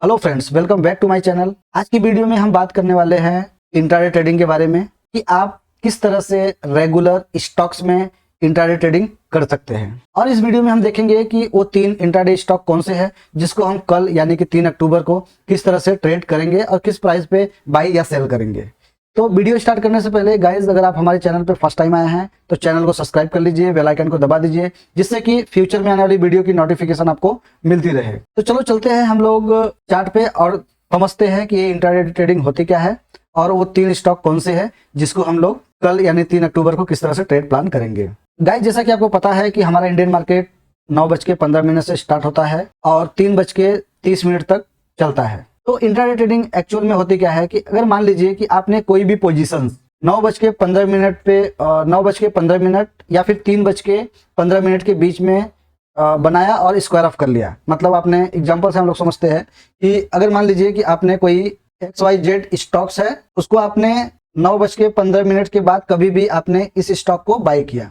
Hello friends, welcome back to my channel. आज की video में हम बात करने वाले हैं इंट्राडे ट्रेडिंग के बारे में कि आप किस तरह से रेगुलर स्टॉक्स में इंट्राडे ट्रेडिंग कर सकते हैं। और इस वीडियो में हम देखेंगे कि वो 3 इंट्राडे स्टॉक कौन से हैं जिसको हम कल यानी कि 3 अक्टूबर को किस तरह से ट्रेड करेंगे और किस प्राइस पे बाई या सेल करेंगे। तो वीडियो स्टार्ट करने से पहले गाइज, अगर आप हमारे चैनल पे फर्स्ट टाइम आए हैं तो चैनल को सब्सक्राइब कर लीजिए, बेल आइकन को दबा दीजिए, जिससे कि फ्यूचर में आने वाली वीडियो की नोटिफिकेशन आपको मिलती रहे। तो चलो चलते हैं हम लोग चार्ट पे और समझते हैं कि ये इंट्राडे ट्रेडिंग होती क्या है और वो 3 स्टॉक कौन से हैं जिसको हम लोग कल यानी 3 अक्टूबर को किस तरह से ट्रेड प्लान करेंगे। गाइज, जैसा कि आपको पता है कि हमारा इंडियन मार्केट 9:15 से स्टार्ट होता है और 3:30 तक चलता है। तो इंट्राडे ट्रेडिंग एक्चुअल में होती क्या है कि अगर मान लीजिए कि आपने कोई भी पोजीशन 9:15 पे 9:15 या फिर 3:15 के बीच में बनाया और स्क्वायर ऑफ कर लिया। मतलब आपने एग्जांपल से हम लोग समझते हैं कि अगर मान लीजिए कि आपने कोई XYZ स्टॉक्स है, उसको आपने 9:15 के बाद कभी भी आपने इस स्टॉक को बाय किया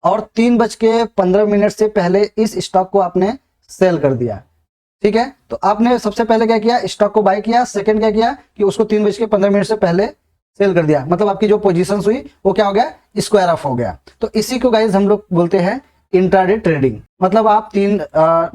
और 3:15 से पहले इस स्टॉक को आपने सेल कर दिया। ठीक है, तो आपने सबसे पहले क्या किया, स्टॉक को बाय किया। सेकंड क्या किया कि उसको 3:15 से पहले सेल कर दिया। मतलब आपकी जो पोजीशन हुई वो क्या हो गया, स्क्वायर ऑफ हो गया। तो इसी को गाइज हम लोग बोलते हैं इंट्राडे ट्रेडिंग। मतलब आप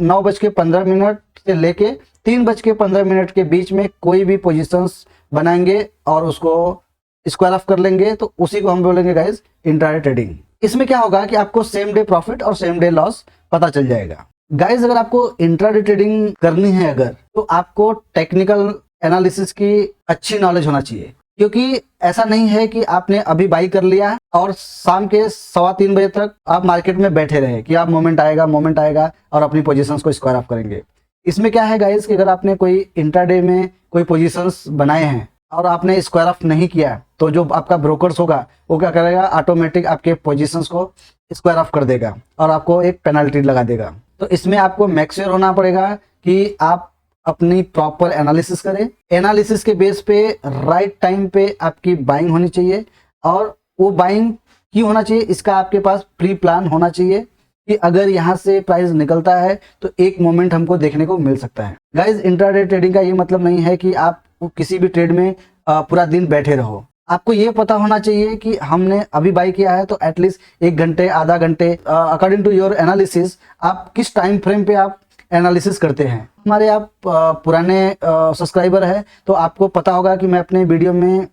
9:15 से लेके 3:15 के बीच में कोई भी पोजीशंस बनाएंगे और उसको स्क्वायर ऑफ कर लेंगे, तो उसी को हम बोलेंगे गाइज इंट्राडे ट्रेडिंग। इसमें क्या होगा कि आपको सेम डे प्रॉफिट और सेम डे लॉस पता चल जाएगा। गाइज, अगर आपको इंट्राडे ट्रेडिंग करनी है अगर, तो आपको टेक्निकल एनालिसिस की अच्छी नॉलेज होना चाहिए। क्योंकि ऐसा नहीं है कि आपने अभी बाई कर लिया और शाम के 3:15 बजे तक आप मार्केट में बैठे रहे कि आप मोमेंट आएगा और अपनी पोजीशंस को स्क्वायर ऑफ करेंगे। इसमें क्या है गाइज कि अगर आपने कोई इंट्राडे में कोई पोजीशंस बनाए हैं और आपने स्क्वायर ऑफ नहीं किया, तो जो आपका ब्रोकर्स होगा वो क्या करेगा, ऑटोमेटिक आपके पोजीशंस को स्क्वायर ऑफ कर देगा और आपको एक पेनल्टी लगा देगा। तो इसमें आपको मेक श्योर होना पड़ेगा कि आप अपनी प्रॉपर एनालिसिस करें। एनालिसिस के बेस पे राइट टाइम पे आपकी बाइंग होनी चाहिए और वो बाइंग क्यों होना चाहिए, इसका आपके पास प्री प्लान होना चाहिए कि अगर यहाँ से प्राइस निकलता है तो एक मोमेंट हमको देखने को मिल सकता है। गाइज, इंट्राडे ट्रेडिंग का ये मतलब नहीं है कि आप किसी भी ट्रेड में पूरा दिन बैठे रहो। आपको ये पता होना चाहिए कि हमने अभी बाई किया है तो एटलीस्ट 1 घंटे आधा घंटे अकॉर्डिंग टू योर एनालिसिस आप किस टाइम फ्रेम पे आप एनालिसिस करते हैं। हमारे आप पुराने सब्सक्राइबर है तो आपको पता होगा कि मैं अपने वीडियो में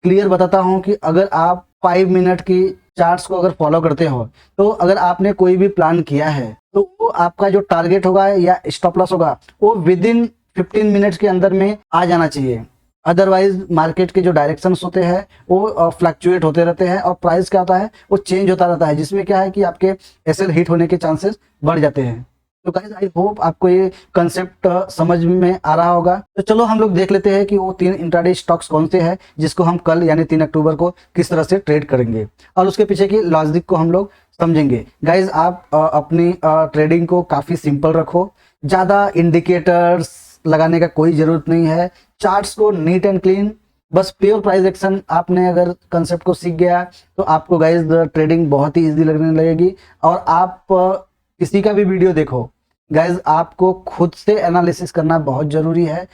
क्लियर बताता हूं कि अगर आप 5 मिनट की चार्ट्स को अगर फॉलो करते हो तो अगर आपने कोई भी प्लान किया है तो वो आपका जो टारगेट होगा या स्टॉप लॉस होगा वो विदिन 15 मिनट्स के अंदर में आ जाना चाहिए। अदरवाइज मार्केट के जो डायरेक्शंस होते हैं वो फ्लक्चुएट होते रहते हैं और प्राइस क्या होता है वो चेंज होता रहता है, जिसमें क्या है कि आपके एसएल हिट होने के चांसेस बढ़ जाते हैं। तो गाइस, आई होप आपको ये कंसेप्ट समझ में आ रहा होगा। तो चलो हम लोग देख लेते हैं कि वो 3 इंट्राडे स्टॉक्स कौन से हैं जिसको हम कल यानी 3 अक्टूबर को किस तरह से ट्रेड करेंगे और उसके पीछे की लॉजिक को हम लोग समझेंगे। गाइज, आप अपनी ट्रेडिंग को काफी सिंपल रखो, ज्यादा इंडिकेटर्स लगाने का कोई जरूरत नहीं है। चार्ट्स को नीट एंड क्लीन, बस प्योर प्राइस एक्शन आपने अगर कंसेप्ट को सीख गया तो आपको गाइज ट्रेडिंग बहुत ही इजी लगने लगेगी। और आप किसी का भी वीडियो देखो गाइज, आपको खुद से एनालिसिस करना बहुत जरूरी है।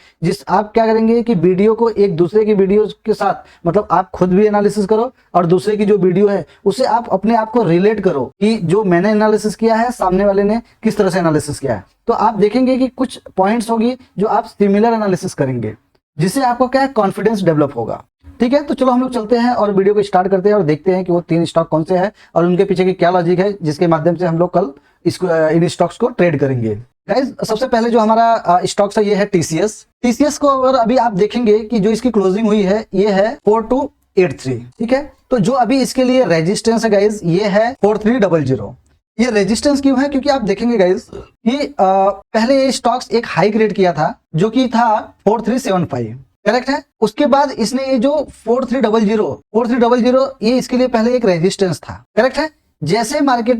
आप क्या करेंगे कि वीडियो को एक दूसरे की वीडियो के साथ, मतलब आप खुद भी एनालिसिस करो और दूसरे की जो वीडियो है उसे आप अपने आप को रिलेट करो कि जो मैंने एनालिसिस किया है सामने वाले ने किस तरह से एनालिसिस किया है। तो आप देखेंगे कि कुछ पॉइंट्स होगी जो आप सिमिलर एनालिसिस करेंगे, जिससे आपको क्या है, कॉन्फिडेंस डेवलप होगा। ठीक है, तो चलो हम लोग चलते हैं और वीडियो को स्टार्ट करते हैं और देखते हैं कि वो 3 स्टॉक कौन से हैं और उनके पीछे की क्या लॉजिक है जिसके माध्यम से हम लोग कल इसको इन स्टॉक्स को ट्रेड करेंगे। गाइज, सबसे पहले जो हमारा स्टॉक्स है ये है टीसीएस को अगर अभी आप देखेंगे कि जो इसकी क्लोजिंग हुई है ये है 4283। ठीक है, तो जो अभी इसके लिए रेजिस्टेंस है गाइज ये है 4300। ये रेजिस्टेंस क्यों है, क्योंकि आप देखेंगे गाइज कि पहले ये स्टॉक्स एक हाई क्रिएट किया था जो कि था 4375, करेक्ट है। उसके बाद इसने ये जो 4300 ये इसके लिए पहले एक रेजिस्टेंस था, करेक्ट है। जैसे मार्केट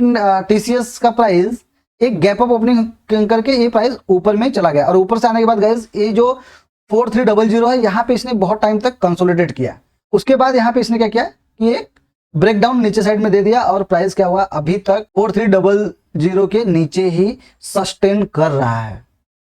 टीसीएस का प्राइस एक गैप अप ओपनिंग करके ये प्राइस ऊपर में चला गया और ऊपर से आने के बाद गाइज ये जो 4300 है यहाँ पे इसने बहुत टाइम तक कंसोलिडेट किया। उसके बाद यहाँ पे इसने क्या किया कि एक ब्रेकडाउन नीचे साइड में दे दिया और प्राइस क्या हुआ, अभी तक 4300 के नीचे ही सस्टेन कर रहा है।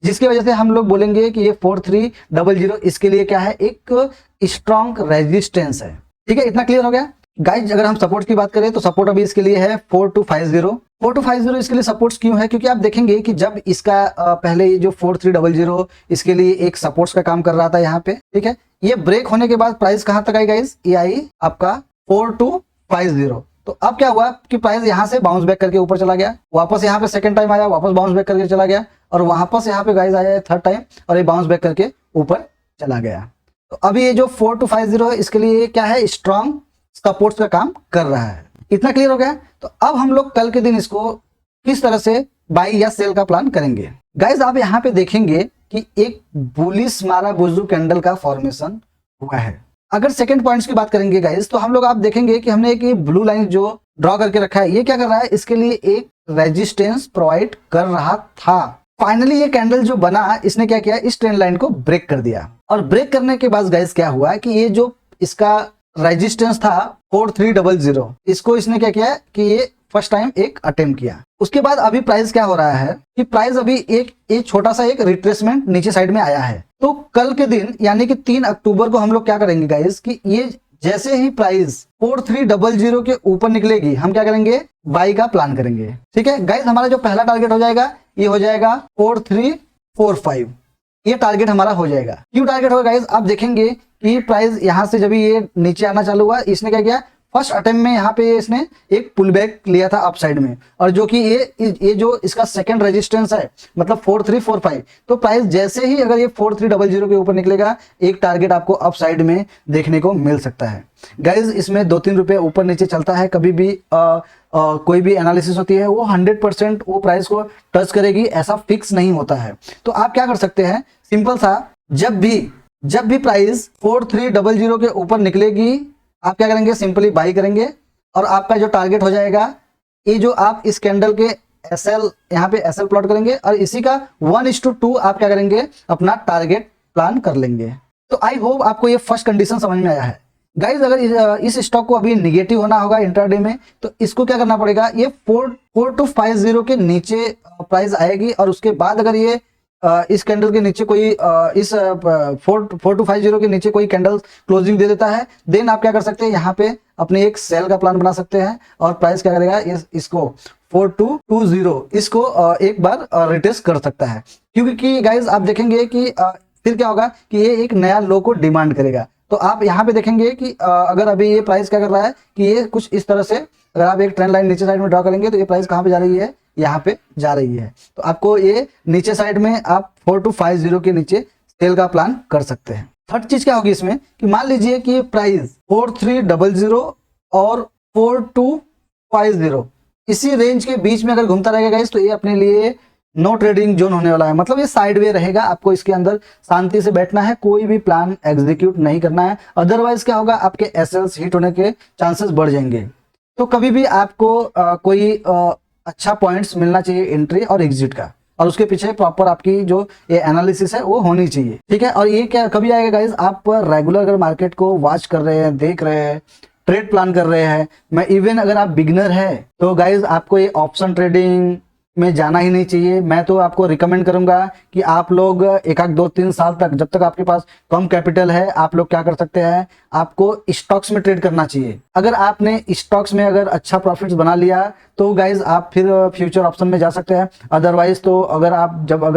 जिसकी वजह से हम लोग बोलेंगे कि ये 4300 इसके लिए क्या है, एक स्ट्रॉन्ग रेजिस्टेंस है। ठीक है, इतना क्लियर हो गया गाइज। अगर हम सपोर्ट की बात करें तो सपोर्ट अभी इसके लिए है 4250। 4250 इसके लिए सपोर्ट्स क्यों है, क्योंकि आप देखेंगे कि जब इसका पहले ये जो 4300 इसके लिए एक सपोर्ट्स का काम कर रहा था यहाँ पे, ठीक है, ये ब्रेक होने के बाद प्राइस कहां तक आई गाइज, ये आई आपका 4250। तो अब क्या हुआ कि प्राइस यहाँ से बाउंस बैक करके ऊपर चला गया, वापस यहाँ पे सेकंड टाइम आया, वापस बाउंस बैक करके चला गया, और वापस यहाँ पे गाइज आया थर्ड टाइम और ये बाउंस बैक करके ऊपर चला गया। तो अभी ये जो 4250 है इसके लिए क्या है, स्ट्रॉन्ग सपोर्ट्स का काम कर रहा है। इतना क्लियर हो गया। तो अब हम लोग कल के दिन इसको किस तरह से बाई या सेल का प्लान करेंगे। गाइज आप यहाँ पे देखेंगे कि एक बुलिश मारुबुजु कैंडल का फॉर्मेशन हुआ है। अगर सेकंड पॉइंट्स की बात करेंगे गाइज, तो हम लोग आप देखेंगे कि हमने एक ब्लू लाइन जो ड्रॉ करके रखा है, ये क्या कर रहा है, इसके लिए एक रेजिस्टेंस प्रोवाइड कर रहा था। फाइनली ये कैंडल जो बना, इसने क्या किया, इस ट्रेंड लाइन को ब्रेक कर दिया, और ब्रेक करने के बाद गाइज क्या हुआ कि ये जो इसका रेजिस्टेंस था 4300, इसको इसने क्या किया कि ये फर्स्ट टाइम एक अटेम्प्ट किया। उसके बाद अभी प्राइस क्या हो रहा है कि प्राइस अभी एक छोटा सा एक रिट्रेसमेंट नीचे साइड में आया है। तो कल के दिन यानी कि 3 अक्टूबर को हम लोग क्या करेंगे गाइस कि ये जैसे ही प्राइस 4300 के ऊपर निकलेगी, हम क्या करेंगे, बाई का प्लान करेंगे। ठीक है गाइस, हमारा जो पहला टारगेट हो जाएगा ये हो जाएगा 4345, ये टारगेट हमारा हो जाएगा। क्यों टारगेट होगा गाइस, आप देखेंगे कि प्राइस यहां से जब ये नीचे आना चालू हुआ, इसने क्या किया, फर्स्ट अटेम्प्ट में यहाँ पे इसने एक पुल बैक लिया था अप साइड में, और जो कि ये जो इसका सेकंड रेजिस्टेंस है मतलब 4345, तो प्राइस जैसे ही अगर ये 4300 के ऊपर निकलेगा, एक टारगेट आपको अप साइड में देखने को मिल सकता है। गाइज इसमें 2-3 रुपए ऊपर नीचे चलता है, कभी भी कोई भी एनालिसिस होती है वो 100% वो प्राइस को टच करेगी, ऐसा फिक्स नहीं होता है। तो आप क्या कर सकते हैं, सिंपल सा, जब भी प्राइस 4300 के ऊपर निकलेगी, आप क्या करेंगे, सिंपली बाई करेंगे, और आपका जो टारगेट हो जाएगा, ये जो आप इस कैंडल के एसएल यहाँ पे एसएल प्लॉट करेंगे, और इसी का 1:2 आप क्या करेंगे, अपना टारगेट प्लान कर लेंगे। तो आई होप आपको ये फर्स्ट कंडीशन समझ में आया है। गाइज अगर इस स्टॉक को अभी निगेटिव होना होगा इंट्राडे में, तो इसको क्या करना पड़ेगा, ये 4250 के नीचे प्राइस आएगी, और उसके बाद अगर ये इस कैंडल के नीचे कोई इस 4250 के नीचे कोई कैंडल क्लोजिंग दे देता है, देन आप क्या कर सकते हैं, यहाँ पे अपने एक सेल का प्लान बना सकते हैं, और प्राइस क्या करेगा, इसको 4220 इसको एक बार रिटेस्ट कर सकता है। क्योंकि गाइज आप देखेंगे कि फिर क्या होगा कि ये एक नया लो को डिमांड करेगा। तो आप यहाँ पे देखेंगे कि अगर अभी ये प्राइस क्या कर रहा है कि ये कुछ इस तरह से, अगर आप एक ट्रेंड लाइन नीचे साइड में ड्रॉ करेंगे, तो ये प्राइस कहाँ पे जा रही है, यहाँ पे जा रही है। तो आपको ये नीचे साइड में आप 4250 के नीचे सेल का प्लान कर सकते हैं। थर्ड चीज क्या होगी इसमें कि मान लीजिए कि प्राइस 4300 और 4250 इसी रेंज के बीच में अगर घूमता रहेगा गाइस, तो ये अपने लिए नो ट्रेडिंग जोन होने वाला है, मतलब ये साइड वे रहेगा। आपको इसके अंदर शांति से बैठना है, कोई भी प्लान एग्जीक्यूट नहीं करना है, अदरवाइज क्या होगा, आपके एसएल्स हिट होने के चांसेस बढ़ जाएंगे। तो कभी भी आपको कोई अच्छा पॉइंट्स मिलना चाहिए एंट्री और एग्जिट का, और उसके पीछे प्रॉपर आपकी जो ये एनालिसिस है वो होनी चाहिए। ठीक है, और ये क्या कभी आएगा गाइज, आप रेगुलर अगर मार्केट को वॉच कर रहे हैं, देख रहे हैं, ट्रेड प्लान कर रहे हैं, मैं इवन अगर आप बिगनर है, तो गाइज आपको ये ऑप्शन ट्रेडिंग में जाना ही नहीं चाहिए। मैं तो आपको रिकमेंड करूंगा कि आप लोग 1-2-3 साल तक, जब तक आपके पास कम कैपिटल है, आप लोग क्या कर सकते हैं, आपको स्टॉक्स में ट्रेड करना चाहिए। अगर आपने स्टॉक्स में अगर अच्छा प्रॉफिट्स बना लिया, तो गाइज आप फिर फ्यूचर ऑप्शन में जा सकते हैं। अदरवाइज तो अगर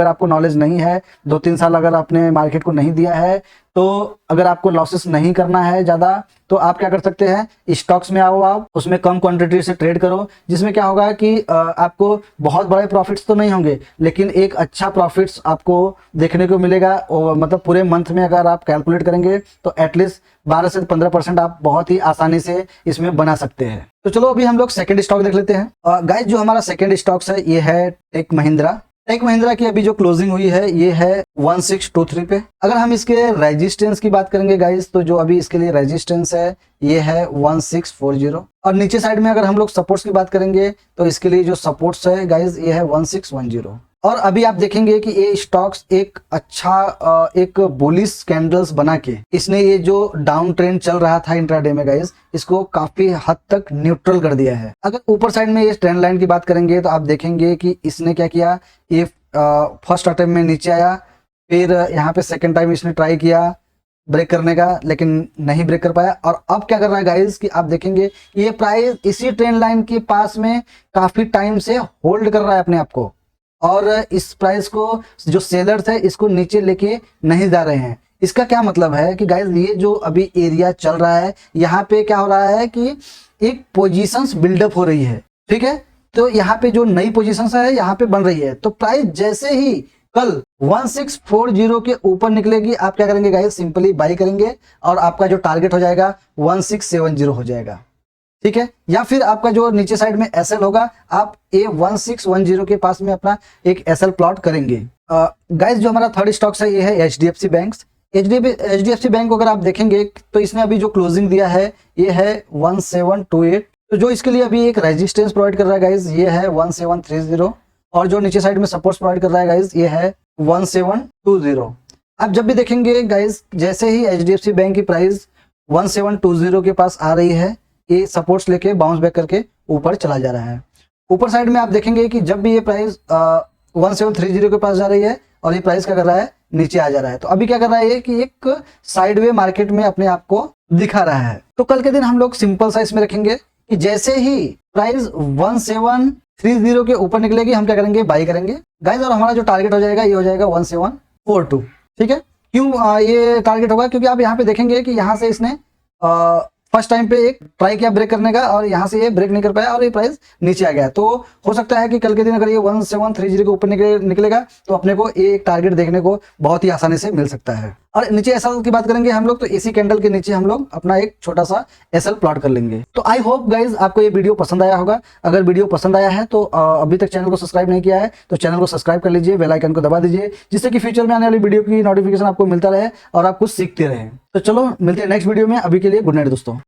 आपको नॉलेज नहीं है, 2-3 साल अगर आपने मार्केट को नहीं दिया है, तो अगर आपको लॉसेस नहीं करना है ज्यादा, तो आप क्या कर सकते हैं, स्टॉक्स में आओ, आप उसमें कम क्वांटिटी से ट्रेड करो, जिसमें क्या होगा कि आपको बहुत बड़े प्रॉफिट्स तो नहीं होंगे, लेकिन एक अच्छा प्रॉफिट्स आपको देखने को मिलेगा। और मतलब पूरे मंथ में अगर आप कैलकुलेट करेंगे, तो एटलीस्ट 12 से 15% आप बहुत ही आसानी से इसमें बना सकते हैं। तो चलो अभी हम लोग सेकंड स्टॉक देख लेते हैं। गाइस जो हमारा सेकंड स्टॉक्स है, ये है टेक महिंद्रा। टेक महिंद्रा की अभी जो क्लोजिंग हुई है, ये है 1623 पे। अगर हम इसके रेजिस्टेंस की बात करेंगे गाइस, तो जो अभी इसके लिए रेजिस्टेंस है, ये है 1640, और नीचे साइड में अगर हम लोग सपोर्ट्स की बात करेंगे, तो इसके लिए जो सपोर्ट्स है गाइस, ये है 1610। और अभी आप देखेंगे कि ये स्टॉक्स एक अच्छा एक बुलिश कैंडल्स बना के, इसने ये जो डाउन ट्रेंड चल रहा था इंट्राडे में गाइस, इसको काफी हद तक न्यूट्रल कर दिया है। अगर ऊपर साइड में ये ट्रेंड लाइन की बात करेंगे, तो आप देखेंगे कि इसने क्या किया, ये फर्स्ट अटेम्प्ट में नीचे आया, फिर यहाँ पे सेकंड टाइम इसने ट्राई किया ब्रेक करने का, लेकिन नहीं ब्रेक कर पाया। और अब क्या कर रहा है गाइस कि आप देखेंगे ये प्राइस इसी ट्रेंड लाइन के पास में काफी टाइम से होल्ड कर रहा है अपने आप को, और इस प्राइस को जो सेलर्स है इसको नीचे लेके नहीं जा रहे हैं। इसका क्या मतलब है कि गाइस ये जो अभी एरिया चल रहा है, यहाँ पे क्या हो रहा है कि एक पोजीशंस बिल्डअप हो रही है, ठीक है। तो यहाँ पे जो नई पोजीशंस है यहाँ पे बन रही है, तो प्राइस जैसे ही कल 1640 के ऊपर निकलेगी, आप क्या करेंगे गाइस, सिंपली बाई करेंगे और आपका जो टारगेट हो जाएगा 1670 हो जाएगा, ठीक है। या फिर आपका जो नीचे साइड में एसएल होगा, आप ए 1610 के पास में अपना एक एसएल प्लॉट करेंगे। गाइस जो हमारा थर्ड स्टॉक्स है ये है एचडीएफसी बैंक। एचडीएफसी बैंक को अगर आप देखेंगे तो इसने अभी जो क्लोजिंग दिया है ये है 1728, तो जो इसके लिए अभी एक रेजिस्टेंस प्रोवाइड कर रहा है गाइस ये है 1730, और जो नीचे साइड में सपोर्ट प्रोवाइड कर रहा है गाइस ये है 1720। आप जब भी देखेंगे गाइस जैसे ही एचडीएफसी बैंक की प्राइस 1720 के पास आ रही है, ये सपोर्ट्स लेके बाउंस बैक करके ऊपर चला जा रहा है। ऊपर साइड में आप देखेंगे कि जब भी ये प्राइस 1730 के पास जा रही है और ये प्राइस क्या कर रहा है, नीचे आ जा रहा है। तो अभी क्या कर रहा है कि एक साइडवे मार्केट में अपने आप को दिखा रहा है। तो कल के दिन हम लोग सिंपल सा इसमें रखेंगे कि जैसे ही प्राइस 1730 के ऊपर निकलेगी हम क्या करेंगे, बाई करेंगे गाइस, और हमारा जो टारगेट हो जाएगा ये हो जाएगा 1742, ठीक है। क्यों ये टारगेट होगा, क्योंकि आप यहाँ पे देखेंगे कि यहाँ से इसने फर्स्ट टाइम पे एक ट्राई किया ब्रेक करने का और यहाँ से ये ब्रेक नहीं कर पाया और ये प्राइस नीचे आ गया। तो हो सकता है कि कल के दिन अगर ये 1730 के ऊपर निकलेगा तो अपने को एक टारगेट देखने को बहुत ही आसानी से मिल सकता है। और नीचे एसएल की बात करेंगे हम लोग, तो इसी कैंडल के नीचे हम लोग अपना एक छोटा सा एसएल प्लॉट कर लेंगे। तो आई होप गाइज आपको ये वीडियो पसंद आया होगा। अगर वीडियो पसंद आया है तो अभी तक चैनल को सब्सक्राइब नहीं किया है तो चैनल को सब्सक्राइब कर लीजिए, बेल आइकन को दबा दीजिए, जिससे कि फ्यूचर में आने वाली वीडियो की नोटिफिकेशन आपको मिलता रहे और आप कुछ सीखते रहे। तो चलो मिलते हैं नेक्स्ट वीडियो में, अभी के लिए गुड नाइट दोस्तों।